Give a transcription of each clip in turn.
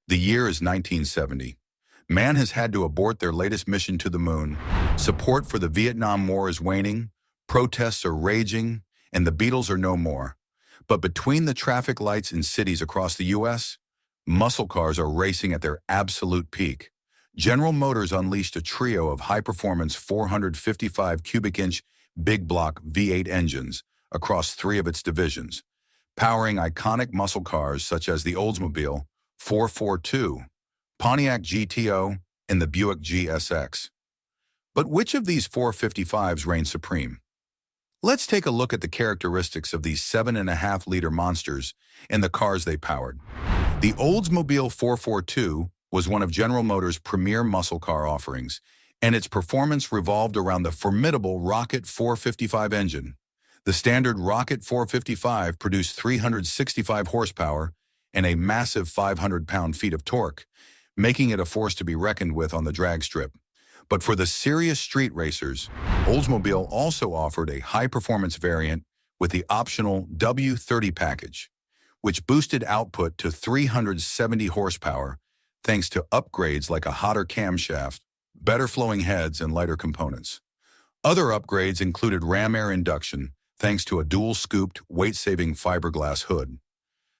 The year is 1970. Man has had to abort their latest mission to the moon. Support for the Vietnam War is waning, protests are raging, and the Beatles are no more. But between the traffic lights in cities across the U.S., muscle cars are racing at their absolute peak. General Motors unleashed a trio of high-performance 455 cubic-inch big block V8 engines across three of its divisions, powering iconic muscle cars such as the Oldsmobile 442, Pontiac GTO, and the Buick GSX. But which of these 455s reigns supreme? Let's take a look at the characteristics of these 7.5-liter monsters and the cars they powered. The Oldsmobile 442 was one of General Motors' premier muscle car offerings, and its performance revolved around the formidable Rocket 455 engine. The standard Rocket 455 produced 365 horsepower and a massive 500 pound-feet of torque, making it a force to be reckoned with on the drag strip. But for the serious street racers, Oldsmobile also offered a high-performance variant with the optional W30 package, which boosted output to 370 horsepower thanks to upgrades like a hotter camshaft, better flowing heads, and lighter components. Other upgrades included ram air induction thanks to a dual-scooped, weight-saving fiberglass hood.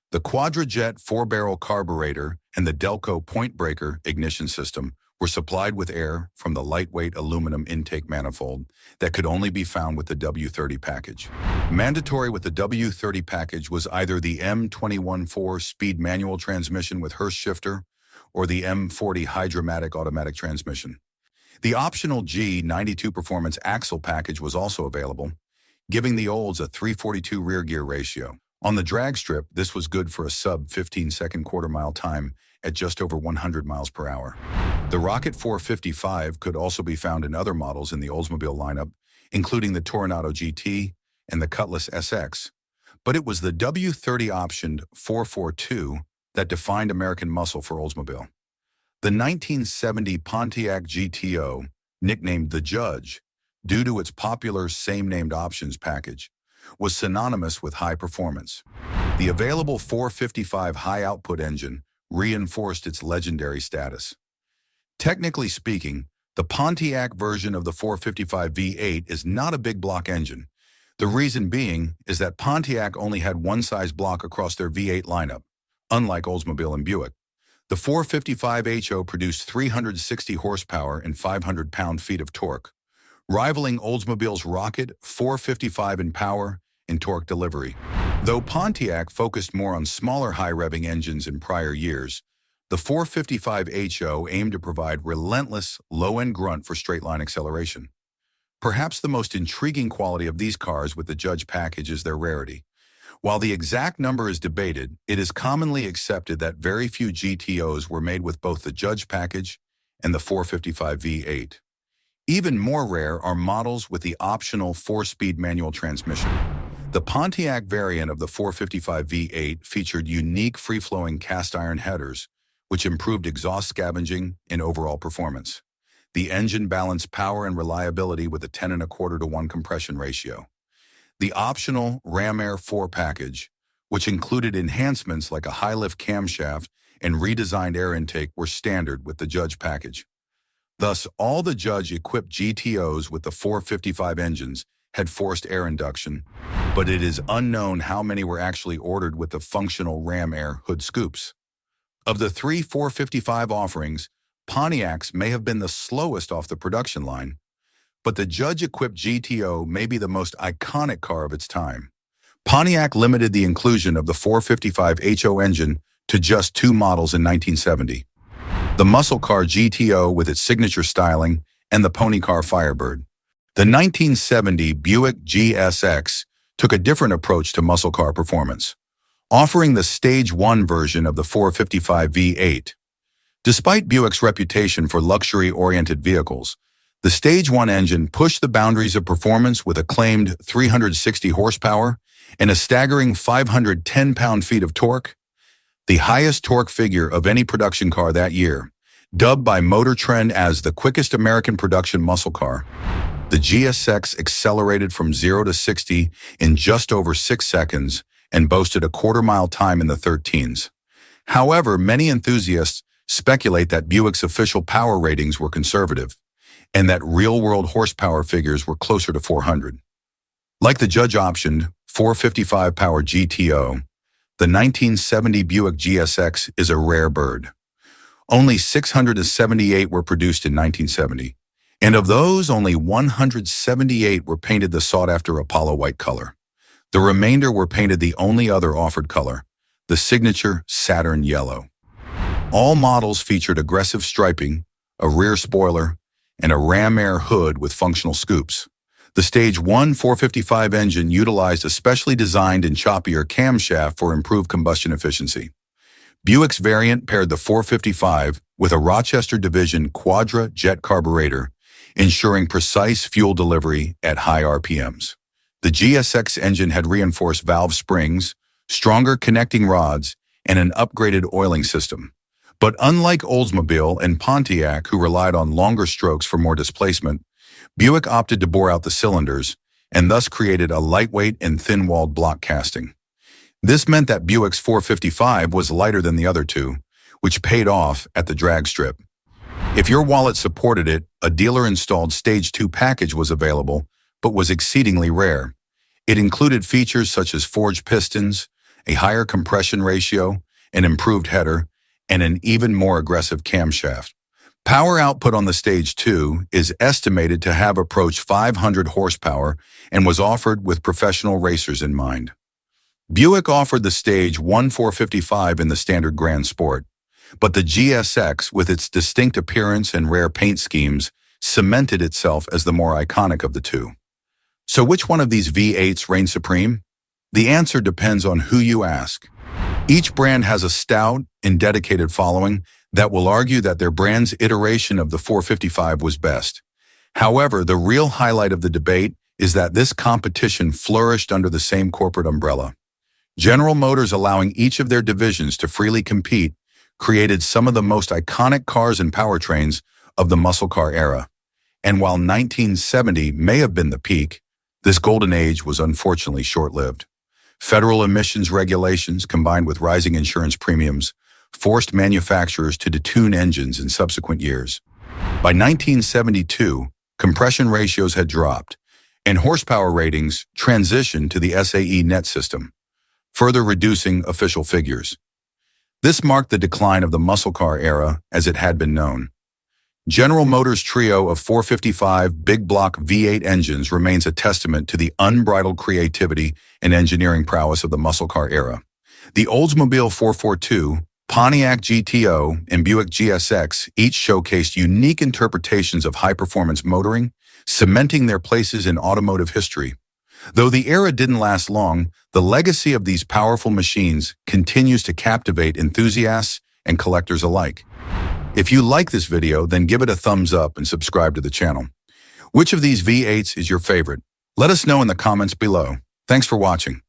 The Quadrajet 4-barrel carburetor and the Delco point breaker ignition system were supplied with air from the lightweight aluminum intake manifold that could only be found with the W30 package. Mandatory with the W30 package was either the M21 4-speed manual transmission with Hurst shifter or the M40 hydromatic automatic transmission. The optional G92 performance axle package was also available, giving the Olds a 342 rear gear ratio. On the drag strip, this was good for a sub-15-second quarter-mile time at just over 100 miles per hour. The Rocket 455 could also be found in other models in the Oldsmobile lineup, including the Toronado GT and the Cutlass SX. But it was the W30 optioned 442 that defined American muscle for Oldsmobile. The 1970 Pontiac GTO, nicknamed the Judge, due to its popular same-named options package, was synonymous with high performance. The available 455 high-output engine reinforced its legendary status. Technically speaking, the Pontiac version of the 455 V8 is not a big block engine. The reason being is that Pontiac only had one size block across their V8 lineup, unlike Oldsmobile and Buick. The 455 HO produced 360 horsepower and 500 pound-feet of torque, rivaling Oldsmobile's Rocket 455 in power and torque delivery. Though Pontiac focused more on smaller high-revving engines in prior years, the 455 HO aimed to provide relentless, low-end grunt for straight-line acceleration. Perhaps the most intriguing quality of these cars with the Judge package is their rarity. While the exact number is debated, it is commonly accepted that very few GTOs were made with both the Judge package and the 455 V8. Even more rare are models with the optional 4-speed manual transmission. The Pontiac variant of the 455 V8 featured unique free-flowing cast-iron headers, which improved exhaust scavenging and overall performance. The engine balanced power and reliability with a 10.25-to-1 compression ratio. The optional Ram Air 4 package, which included enhancements like a high-lift camshaft and redesigned air intake, were standard with the Judge package. Thus, all the Judge-equipped GTOs with the 455 engines had forced air induction, but it is unknown how many were actually ordered with the functional Ram Air hood scoops. Of the three 455 offerings, Pontiacs may have been the slowest off the production line, but the Judge-equipped GTO may be the most iconic car of its time. Pontiac limited the inclusion of the 455 HO engine to just 2 models in 1970. The muscle car GTO with its signature styling and the pony car Firebird. The 1970 Buick GSX took a different approach to muscle car performance, offering the Stage 1 version of the 455 V8. Despite Buick's reputation for luxury-oriented vehicles, the Stage 1 engine pushed the boundaries of performance with a claimed 360 horsepower and a staggering 510 pound-feet of torque, the highest torque figure of any production car that year. Dubbed by Motor Trend as the quickest American production muscle car, the GSX accelerated from 0 to 60 in just over 6 seconds and boasted a quarter-mile time in the 13s. However, many enthusiasts speculate that Buick's official power ratings were conservative, and that real-world horsepower figures were closer to 400. Like the judge-optioned 455 power GTO, the 1970 Buick GSX is a rare bird. Only 678 were produced in 1970, and of those, only 178 were painted the sought-after Apollo white color. The remainder were painted the only other offered color, the signature Saturn yellow. All models featured aggressive striping, a rear spoiler, and a ram air hood with functional scoops. The Stage 1 455 engine utilized a specially designed and choppier camshaft for improved combustion efficiency. Buick's variant paired the 455 with a Rochester Division Quadra jet carburetor, ensuring precise fuel delivery at high RPMs. The GSX engine had reinforced valve springs, stronger connecting rods, and an upgraded oiling system. But unlike Oldsmobile and Pontiac, who relied on longer strokes for more displacement, Buick opted to bore out the cylinders and thus created a lightweight and thin-walled block casting. This meant that Buick's 455 was lighter than the other two, which paid off at the drag strip. If your wallet supported it, a dealer-installed Stage 2 package was available, but was exceedingly rare. It included features such as forged pistons, a higher compression ratio, an improved header, and an even more aggressive camshaft. Power output on the Stage 2 is estimated to have approached 500 horsepower and was offered with professional racers in mind. Buick offered the Stage 1 455 in the standard Grand Sport, but the GSX, with its distinct appearance and rare paint schemes, cemented itself as the more iconic of the two. So which one of these V8s reigns supreme? The answer depends on who you ask. Each brand has a stout and dedicated following that will argue that their brand's iteration of the 455 was best. However, the real highlight of the debate is that this competition flourished under the same corporate umbrella. General Motors, allowing each of their divisions to freely compete, created some of the most iconic cars and powertrains of the muscle car era. And while 1970 may have been the peak, this golden age was unfortunately short-lived. Federal emissions regulations, combined with rising insurance premiums, forced manufacturers to detune engines in subsequent years. By 1972, compression ratios had dropped, and horsepower ratings transitioned to the SAE net system, further reducing official figures. This marked the decline of the muscle car era as it had been known. General Motors' trio of 455 big block V8 engines remains a testament to the unbridled creativity and engineering prowess of the muscle car era. The Oldsmobile 442, Pontiac GTO, and Buick GSX each showcased unique interpretations of high-performance motoring, cementing their places in automotive history. Though the era didn't last long, the legacy of these powerful machines continues to captivate enthusiasts and collectors alike. If you like this video, then give it a thumbs up and subscribe to the channel. Which of these V8s is your favorite? Let us know in the comments below. Thanks for watching.